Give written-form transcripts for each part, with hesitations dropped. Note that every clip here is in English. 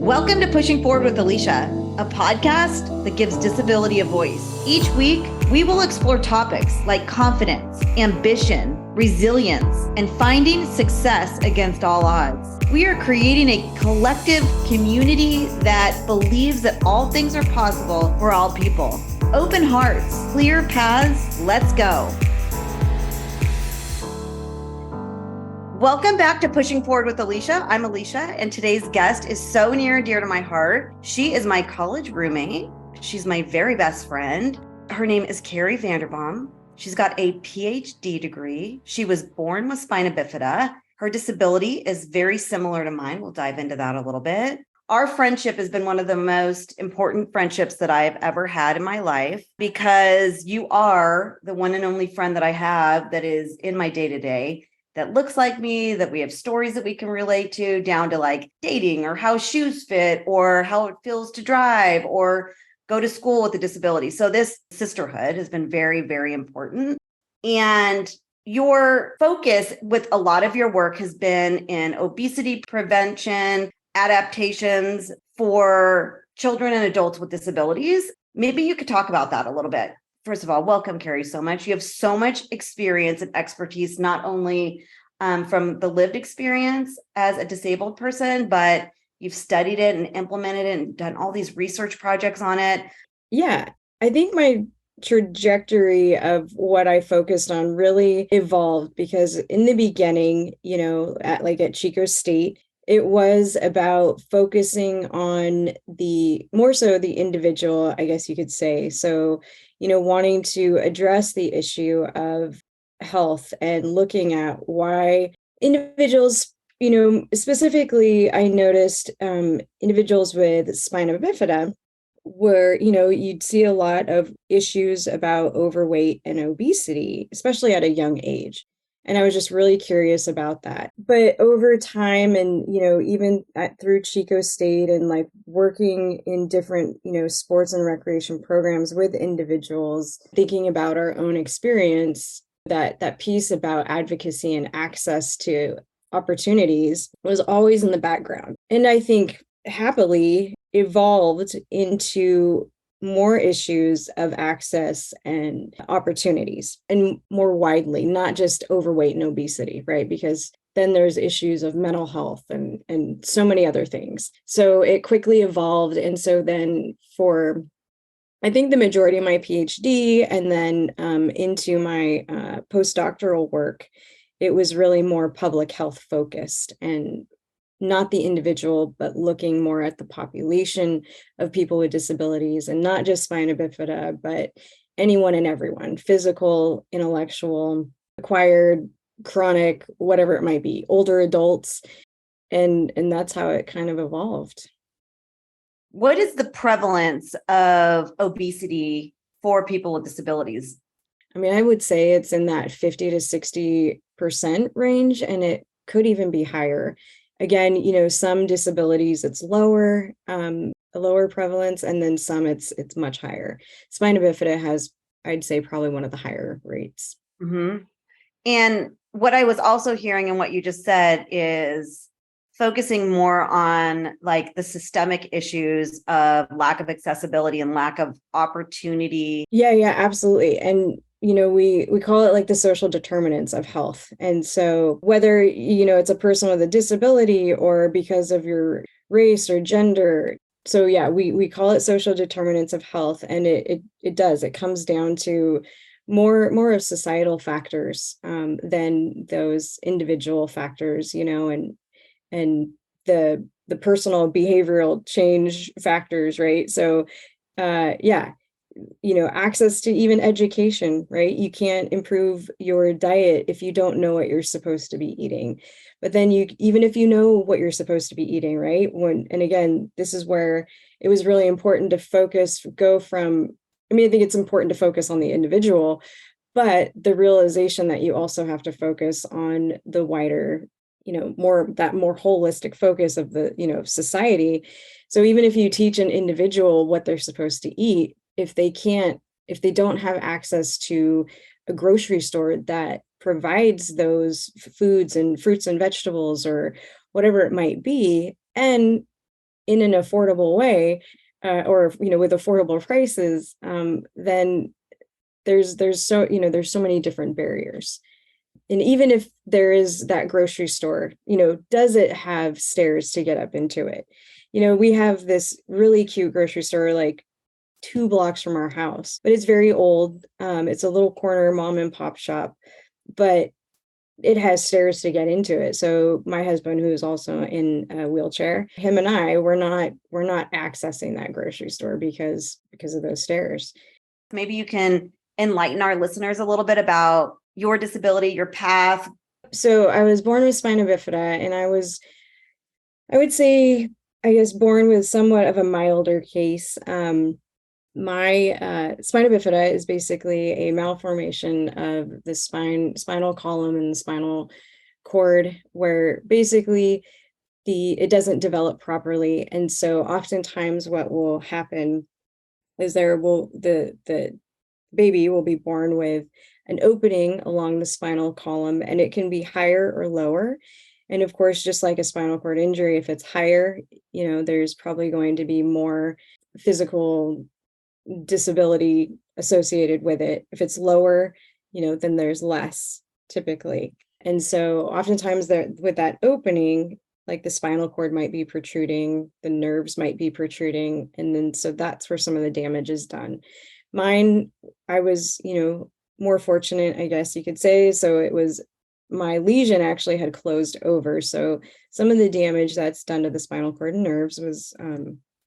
Welcome to Pushing Forward with Alycia, a podcast that gives disability a voice. Each week, we will explore topics like confidence, ambition, resilience, and finding success against all odds. We are creating a collective community that believes that all things are possible for all people. Open hearts, clear paths, let's go. Welcome back to Pushing Forward with Alycia. I'm Alycia, and today's guest is so near and dear to my heart. She is my college roommate. She's my very best friend. Her name is Kerri Vanderbaum. She's got a PhD degree. She was born with spina bifida. Her disability is very similar to mine. We'll dive into that a little bit. Our friendship has been one of the most important friendships that I have ever had in my life because you are the one and only friend that I have that is in my day-to-day, that looks like me, that we have stories that we can relate to, down to like dating or how shoes fit or how it feels to drive or go to school with a disability. So this sisterhood has been very, very important. And your focus with a lot of your work has been in obesity prevention, adaptations for children and adults with disabilities. Maybe you could talk about that a little bit. First of all, welcome, Kerri, so much. You have so much experience and expertise, not only from the lived experience as a disabled person, but you've studied it and implemented it and done all these research projects on it. Yeah, I think my trajectory of what I focused on really evolved because in the beginning, at Chico State, it was about focusing on more so the individual, I guess you could say. So, wanting to address the issue of health and looking at why individuals, specifically, I noticed individuals with spina bifida where, you'd see a lot of issues about overweight and obesity, especially at a young age. And I was just really curious about that. But over time and, even through Chico State and like working in different, sports and recreation programs with individuals, thinking about our own experience, that piece about advocacy and access to opportunities was always in the background. And I think happily evolved into more issues of access and opportunities and more widely, not just overweight and obesity, right? Because then there's issues of mental health and so many other things. So it quickly evolved. And so then for, I think the majority of my PhD and then into my postdoctoral work, it was really more public health focused and not the individual, but looking more at the population of people with disabilities and not just spina bifida, but anyone and everyone, physical, intellectual, acquired, chronic, whatever it might be, older adults. And that's how it kind of evolved. What is the prevalence of obesity for people with disabilities? I mean, I would say it's in that 50 to 60% range, and it could even be higher. Again, some disabilities it's lower, a lower prevalence, and then some it's much higher. Spina bifida has, I'd say, probably one of the higher rates. Mm-hmm. And what I was also hearing and what you just said is focusing more on like the systemic issues of lack of accessibility and lack of opportunity. Yeah, absolutely. And we call it like the social determinants of health. And so whether, it's a person with a disability or because of your race or gender. So yeah, we call it social determinants of health. And it comes down to more of societal factors than those individual factors, and the personal behavioral change factors, right? So access to even education, right? You can't improve your diet if you don't know what you're supposed to be eating. But then even if you know what you're supposed to be eating, right? And again, this is where it was really important to I think it's important to focus on the individual, but the realization that you also have to focus on the wider, more holistic focus of the, society. So even if you teach an individual what they're supposed to eat, if they don't have access to a grocery store that provides those foods and fruits and vegetables or whatever it might be, and in an affordable way, or, with affordable prices, then there's so many different barriers. And even if there is that grocery store, does it have stairs to get up into it? We have this really cute grocery store like 2 blocks from our house, but it's very old. It's a little corner mom and pop shop, but it has stairs to get into it. So my husband, who is also in a wheelchair, him and I, we're not accessing that grocery store because of those stairs. Maybe you can enlighten our listeners a little bit about your disability, your path. So I was born with spina bifida, and I would say, I guess, born with somewhat of a milder case. My spina bifida is basically a malformation of the spinal column and the spinal cord, where basically it doesn't develop properly. And so oftentimes what will happen is the baby will be born with an opening along the spinal column, and it can be higher or lower. And of course, just like a spinal cord injury, if it's higher, there's probably going to be more physical disability associated with it. If it's lower, then there's less typically. And so oftentimes with that opening, like the spinal cord might be protruding, the nerves might be protruding. And then so that's where some of the damage is done. Mine, I was, more fortunate, I guess you could say. So it was, my lesion actually had closed over. So some of the damage that's done to the spinal cord and nerves it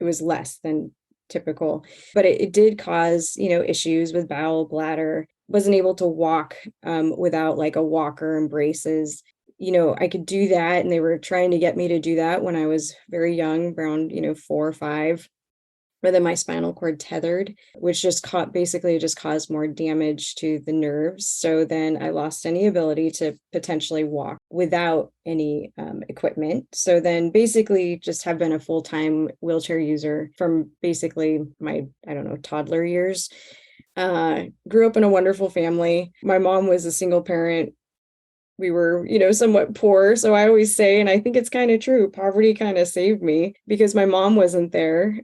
was less than typical, but it did cause, issues with bowel, bladder. Wasn't able to walk without like a walker and braces. I could do that, and they were trying to get me to do that when I was very young, around 4 or 5. But then my spinal cord tethered, which basically caused more damage to the nerves. So then I lost any ability to potentially walk without any equipment. So then basically just have been a full-time wheelchair user from basically my, toddler years. Grew up in a wonderful family. My mom was a single parent. We were, somewhat poor. So I always say, and I think it's kind of true, poverty kind of saved me because my mom wasn't there.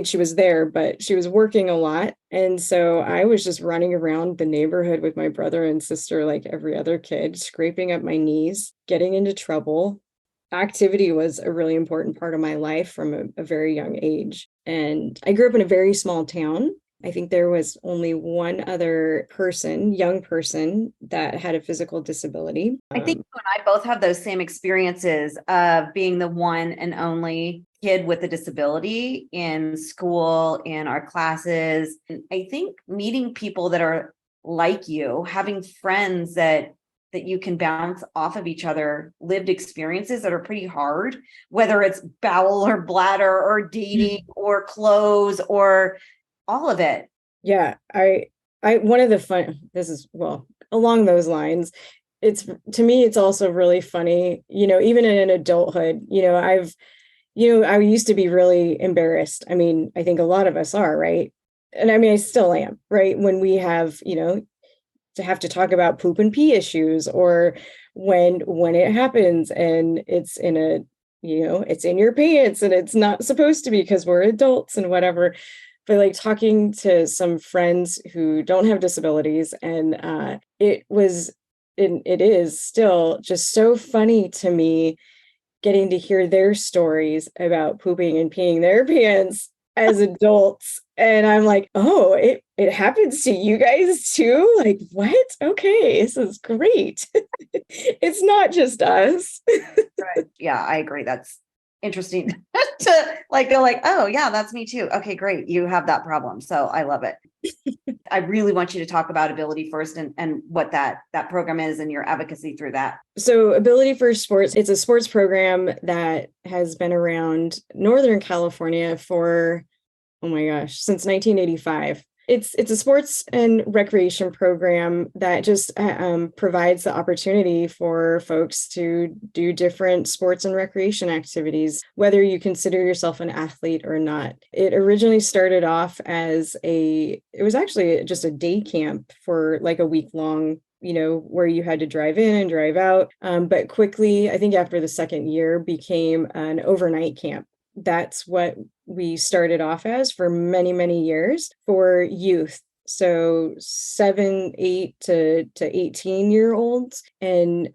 She was there, but she was working a lot. And so I was just running around the neighborhood with my brother and sister, like every other kid, scraping up my knees, getting into trouble. Activity was a really important part of my life from a very young age. And I grew up in a very small town. I think there was only one other young person that had a physical disability. I think you and I both have those same experiences of being the one and only kid with a disability in school, in our classes. And I think meeting people that are like you, having friends that you can bounce off of each other, lived experiences that are pretty hard, whether it's bowel or bladder or dating or clothes or all of it. Yeah, one of the fun, this is, well, along those lines, to me, it's also really funny, even in adulthood, I used to be really embarrassed. I think a lot of us are, right? And I still am, right? When we have, to have to talk about poop and pee issues, or when it happens and it's it's in your pants and it's not supposed to be because we're adults and whatever. But like talking to some friends who don't have disabilities, and it is still just so funny to me getting to hear their stories about pooping and peeing their pants as adults. And I'm like, oh, it happens to you guys too? Like, what? Okay, this is great. It's not just us. Right. Yeah, I agree. That's interesting to go like, oh yeah, that's me too. Okay, great. You have that problem. So I love it. I really want you to talk about Ability First and what that program is and your advocacy through that. So Ability First Sports, it's a sports program that has been around Northern California for, oh my gosh, since 1985. It's a sports and recreation program that just provides the opportunity for folks to do different sports and recreation activities, whether you consider yourself an athlete or not. It originally started off as it was actually just a day camp for like a week long, where you had to drive in and drive out. But quickly, I think after the second year, became an overnight camp. that's what we started off as for many, many years for youth. So 7, 8 to 18-year-olds. And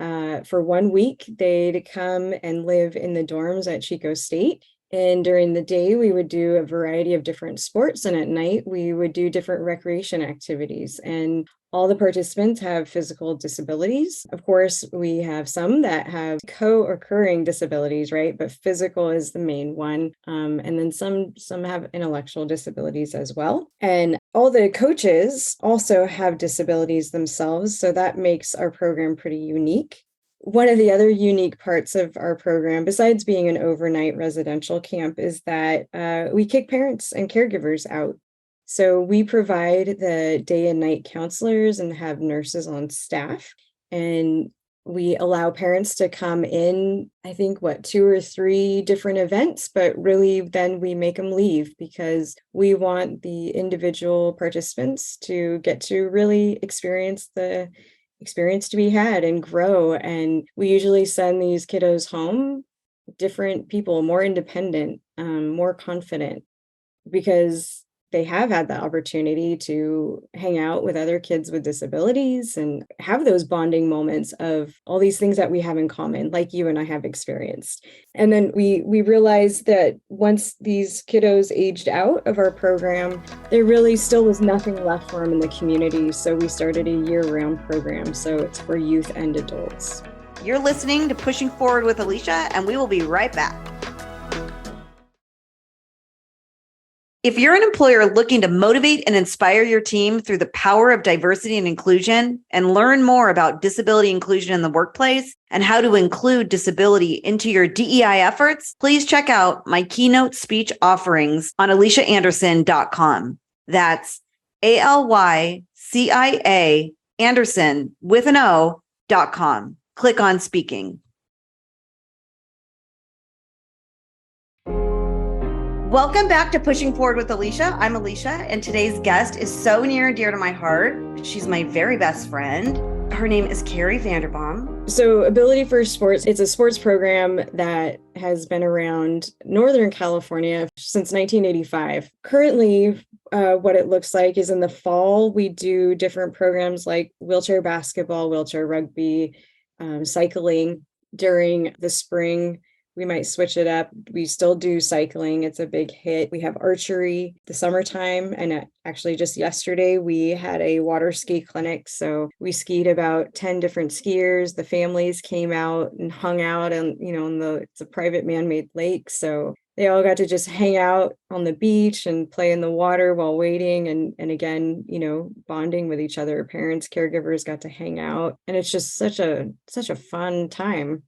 for 1 week, they'd come and live in the dorms at Chico State. And during the day, we would do a variety of different sports. And at night, we would do different recreation activities. And all the participants have physical disabilities. Of course, we have some that have co-occurring disabilities, right? But physical is the main one. And then some have intellectual disabilities as well. And all the coaches also have disabilities themselves. So that makes our program pretty unique. One of the other unique parts of our program, besides being an overnight residential camp, is that we kick parents and caregivers out. So we provide the day and night counselors and have nurses on staff. And we allow parents to come in, I think, 2 or 3 different events, but really then we make them leave because we want the individual participants to get to really experience the experience to be had and grow. And we usually send these kiddos home different people, more independent, more confident, because they have had the opportunity to hang out with other kids with disabilities and have those bonding moments of all these things that we have in common, like you and I have experienced. And then we realized that once these kiddos aged out of our program, there really still was nothing left for them in the community. So we started a year-round program. So it's for youth and adults. You're listening to Pushing Forward with Alycia, and we will be right back. If you're an employer looking to motivate and inspire your team through the power of diversity and inclusion and learn more about disability inclusion in the workplace and how to include disability into your DEI efforts, please check out my keynote speech offerings on AlyciaAnderson.com. That's ALYCIA Anderson with an O.com. Click on speaking. Welcome back to Pushing Forward with Alycia. I'm Alycia, and today's guest is so near and dear to my heart. She's my very best friend. Her name is Kerri Vanderbaum. So Ability for Sports, it's a sports program that has been around Northern California since 1985. Currently, what it looks like is in the fall, we do different programs like wheelchair basketball, wheelchair rugby, cycling. During the spring, we might switch it up. We still do cycling. It's a big hit. We have archery the summertime. And actually just yesterday, we had a water ski clinic. So we skied about 10 different skiers. The families came out and hung out and, it's a private man-made lake. So they all got to just hang out on the beach and play in the water while waiting. And again, bonding with each other. Parents, caregivers got to hang out. And it's just such a fun time.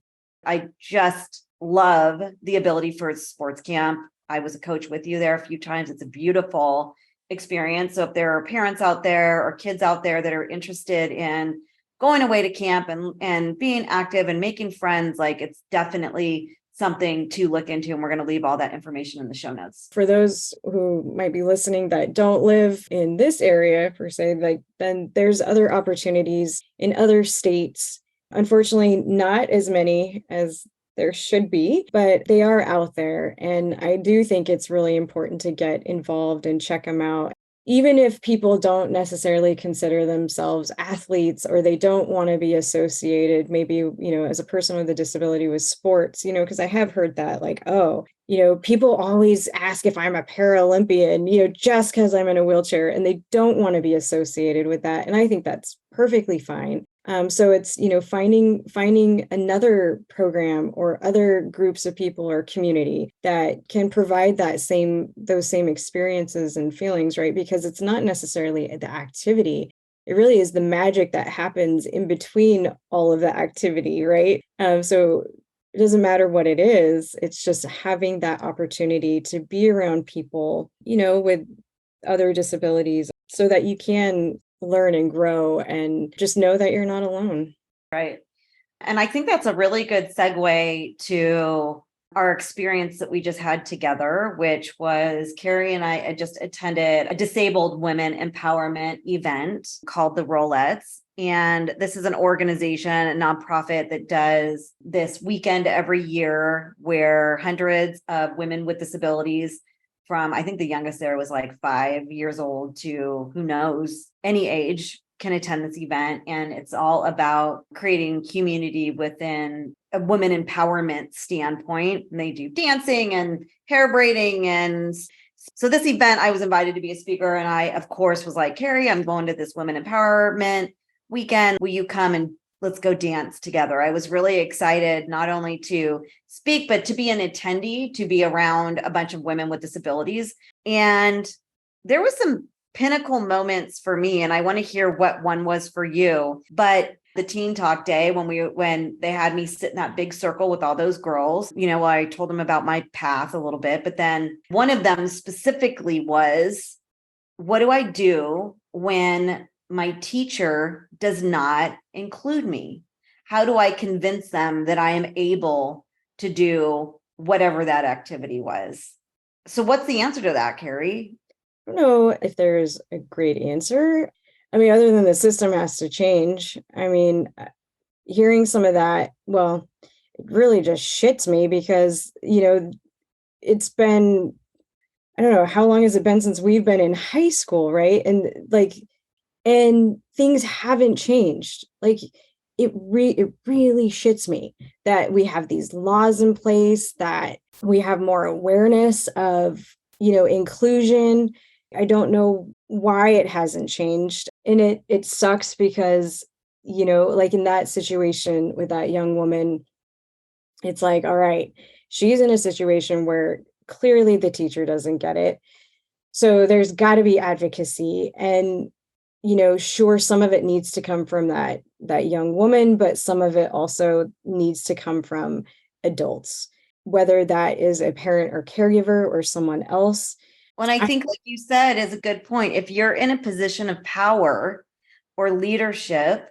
I just love the Ability for Sports Camp. I was a coach with you there a few times. It's a beautiful experience. So if there are parents out there or kids out there that are interested in going away to camp and being active and making friends, like it's definitely something to look into. And we're going to leave all that information in the show notes. For those who might be listening that don't live in this area per se, then there's other opportunities in other states. Unfortunately, not as many as there should be, but they are out there. And I do think it's really important to get involved and check them out. Even if people don't necessarily consider themselves athletes or they don't want to be associated, maybe, as a person with a disability with sports, because I have heard that people always ask if I'm a Paralympian, just because I'm in a wheelchair, and they don't want to be associated with that. And I think that's perfectly fine. So it's, finding another program or other groups of people or community that can provide those same experiences and feelings, right? Because it's not necessarily the activity. It really is the magic that happens in between all of the activity, right? So it doesn't matter what it is. It's just having that opportunity to be around people, with other disabilities so that you can learn and grow and just know that you're not alone. Right. And I think that's a really good segue to our experience that we just had together, which was Kerri and I had just attended a disabled women empowerment event called the Rolettes. And this is an organization, a nonprofit that does this weekend every year where hundreds of women with disabilities from, I think the youngest there was like 5 years old to who knows, any age can attend this event. And it's all about creating community within a women empowerment standpoint. And they do dancing and hair braiding. And so this event, I was invited to be a speaker. And I, of course, was like, Kerri, I'm going to this women empowerment weekend. Will you come and let's go dance together? I was really excited, not only to speak, but to be an attendee, to be around a bunch of women with disabilities. And there was some pinnacle moments for me, and I want to hear what one was for you. But the teen talk day, when they had me sit in that big circle with all those girls, I told them about my path a little bit, but then one of them specifically was, what do I do when my teacher does not include me? How do I convince them that I am able to do whatever that activity was? So what's the answer to that, Kerri? I don't know if there's a great answer. I mean, other than the system has to change. I mean, hearing some of that, well, it really just shits me because, it's been, I don't know, how long has it been since we've been in high school, right? And things haven't changed. Like it really shits me that we have these laws in place, that we have more awareness of, inclusion. I don't know why it hasn't changed. And it sucks because, like in that situation with that young woman, it's like, all right, she's in a situation where clearly the teacher doesn't get it. So there's got to be advocacy. And, sure, some of it needs to come from that young woman, but some of it also needs to come from adults, whether that is a parent or caregiver or someone else. Well, and I think, like you said, is a good point. If you're in a position of power or leadership,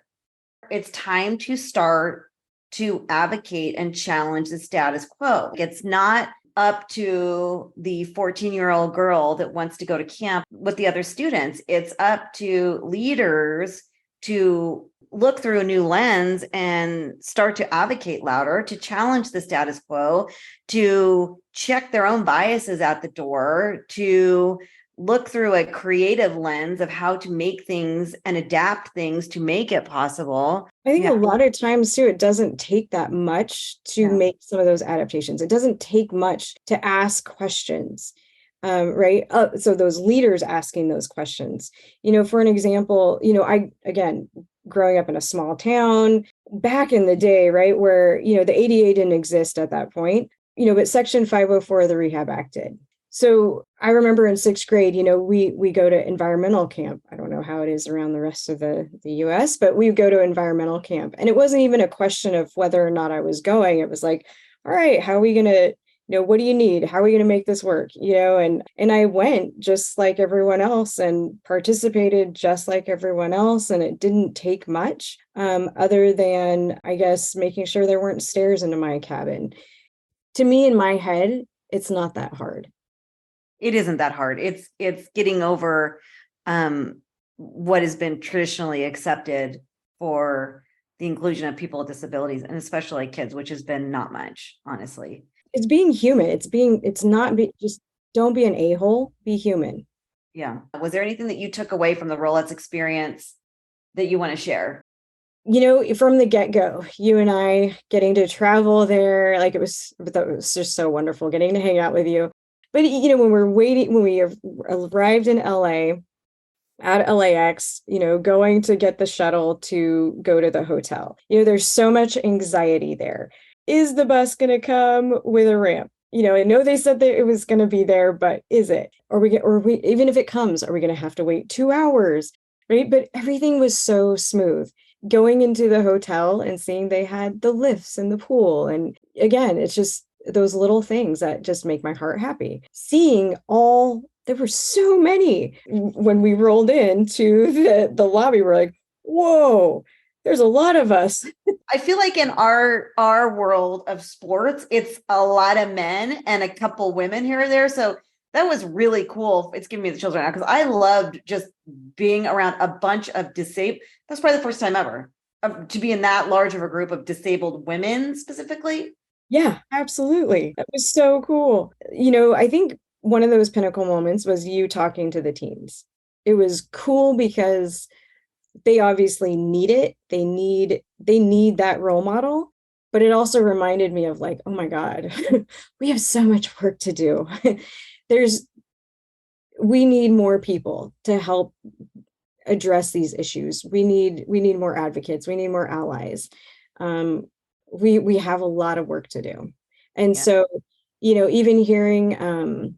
it's time to start to advocate and challenge the status quo. It's not up to the 14-year-old girl that wants to go to camp with the other students. It's up to leaders to look through a new lens and start to advocate louder, to challenge the status quo, to check their own biases at the door, to look through a creative lens of how to make things and adapt things to make it possible. I think a lot of times too, it doesn't take that much to make some of those adaptations. It doesn't take much to ask questions, right? So those leaders asking those questions, for an example, again, growing up in a small town back in the day, right, where, the ADA didn't exist at that point, but Section 504 of the Rehab Act did. So I remember in 6th grade, we go to environmental camp. I don't know how it is around the rest of the US, but we go to environmental camp. And it wasn't even a question of whether or not I was going. It was like, all right, how are we going to, what do you need? How are we going to make this work? And I went just like everyone else and participated just like everyone else. And it didn't take much other than, I guess, making sure there weren't stairs into my cabin. To me, in my head, it's not that hard. It isn't that hard. It's getting over what has been traditionally accepted for the inclusion of people with disabilities, and especially kids, which has been not much, honestly. It's being human. Just don't be an a-hole, be human. Yeah. Was there anything that you took away from the Rolettes experience that you want to share? From the get-go, you and I getting to travel there, it was just so wonderful getting to hang out with you. But, when we arrived in LA, at LAX, going to get the shuttle to go to the hotel, there's so much anxiety there. Is the bus going to come with a ramp? I know they said that it was going to be there, but is it? Or even if it comes, are we going to have to wait 2 hours? Right? But everything was so smooth. Going into the hotel and seeing they had the lifts and the pool. And again, it's just those little things that just make my heart happy. There were so many. When we rolled into the lobby, we're like, whoa, there's a lot of us. I feel like in our world of sports, it's a lot of men and a couple women here or there. So that was really cool. It's giving me the chills right now because I loved just being around a bunch of disabled. That's probably the first time ever to be in that large of a group of disabled women specifically. Yeah, absolutely. That was so cool. I think one of those pinnacle moments was you talking to the teens. It was cool because they obviously need it. They need that role model, but it also reminded me of like, oh my God, we have so much work to do. There's we need more people to help address these issues. We need more advocates. We need more allies. Um, we have a lot of work to do. And Yeah. so, even hearing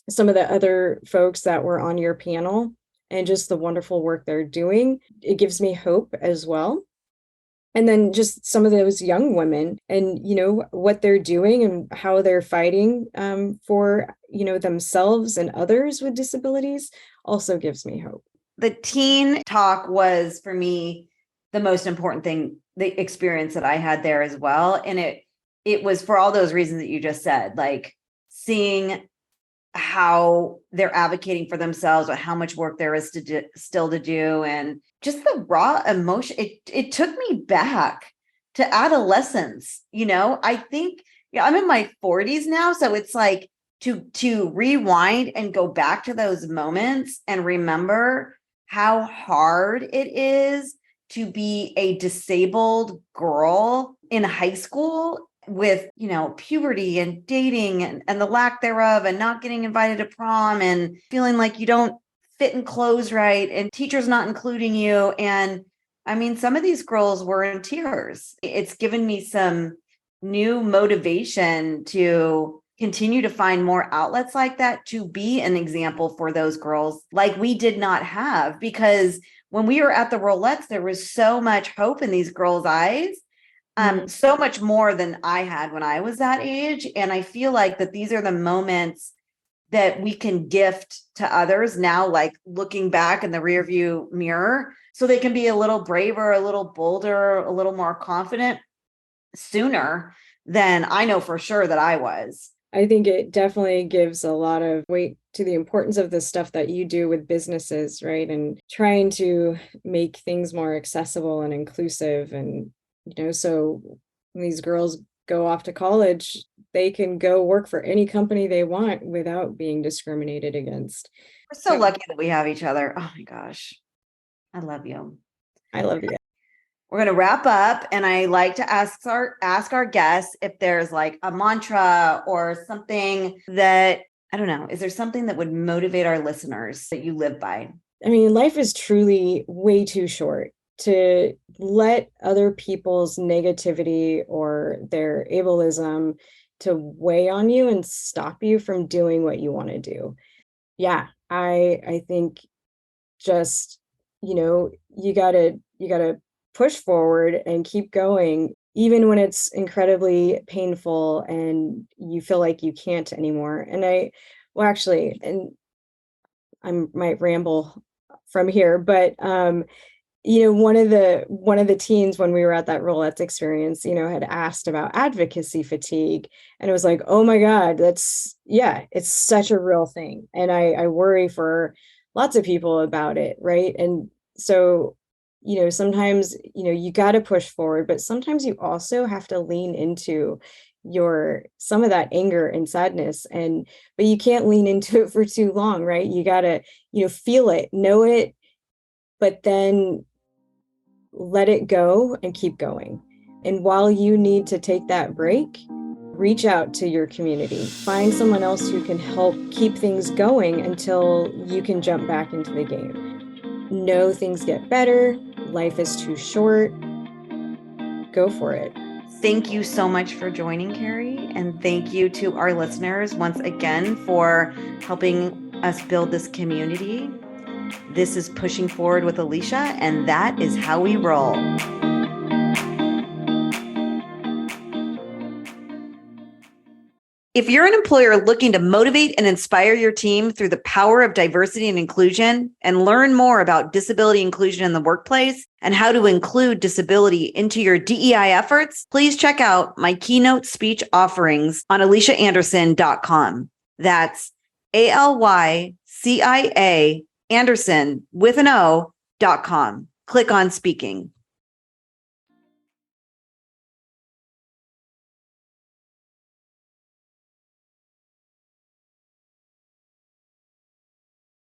some of the other folks that were on your panel and just the wonderful work they're doing, it gives me hope as well. And then just some of those young women and, what they're doing and how they're fighting for, themselves and others with disabilities also gives me hope. The teen talk was for me the most important thing, the experience that I had there as well. And it was for all those reasons that you just said, like seeing how they're advocating for themselves or how much work there is still to do, and just the raw emotion. It took me back to adolescence. I think I'm in my 40s now, so it's like to rewind and go back to those moments and remember how hard it is to be a disabled girl in high school with, puberty and dating and the lack thereof, and not getting invited to prom and feeling like you don't fit in clothes right and teachers not including you. And I mean, some of these girls were in tears. It's given me some new motivation to continue to find more outlets like that, to be an example for those girls like we did not have. Because when we were at the Rolettes, there was so much hope in these girls' eyes. So much more than I had when I was that age. And I feel like that these are the moments that we can gift to others now, like looking back in the rearview mirror, so they can be a little braver, a little bolder, a little more confident sooner than I know for sure that I was. I think it definitely gives a lot of weight to the importance of the stuff that you do with businesses, right? And trying to make things more accessible and inclusive. And, so when these girls go off to college, they can go work for any company they want without being discriminated against. We're so lucky that we have each other. Oh my gosh. I love you. I love you. We're going to wrap up, and I like to ask our guests if there's like a mantra or something that, I don't know, is there something that would motivate our listeners that you live by? I mean, life is truly way too short to let other people's negativity or their ableism to weigh on you and stop you from doing what you want to do. Yeah, I think just, you gotta push forward and keep going, even when it's incredibly painful and you feel like you can't anymore. And actually, and I might ramble from here, but one of the teens when we were at that Rolettes experience, had asked about advocacy fatigue. And it was like, oh my God, it's such a real thing. And I worry for lots of people about it, right? And so, sometimes, you got to push forward, but sometimes you also have to lean into some of that anger and sadness, but you can't lean into it for too long, right? You got to, feel it, know it, but then let it go and keep going. And while you need to take that break, reach out to your community. Find someone else who can help keep things going until you can jump back into the game. Know things get better. Life is too short. Go for it. Thank you so much for joining, Kerri. And thank you to our listeners once again for helping us build this community. This is Pushing Forward with Alycia, and that is how we roll. If you're an employer looking to motivate and inspire your team through the power of diversity and inclusion and learn more about disability inclusion in the workplace and how to include disability into your DEI efforts, please check out my keynote speech offerings on AlyciaAnderson.com. That's ALYCIA Anderson with an O.com. Click on speaking.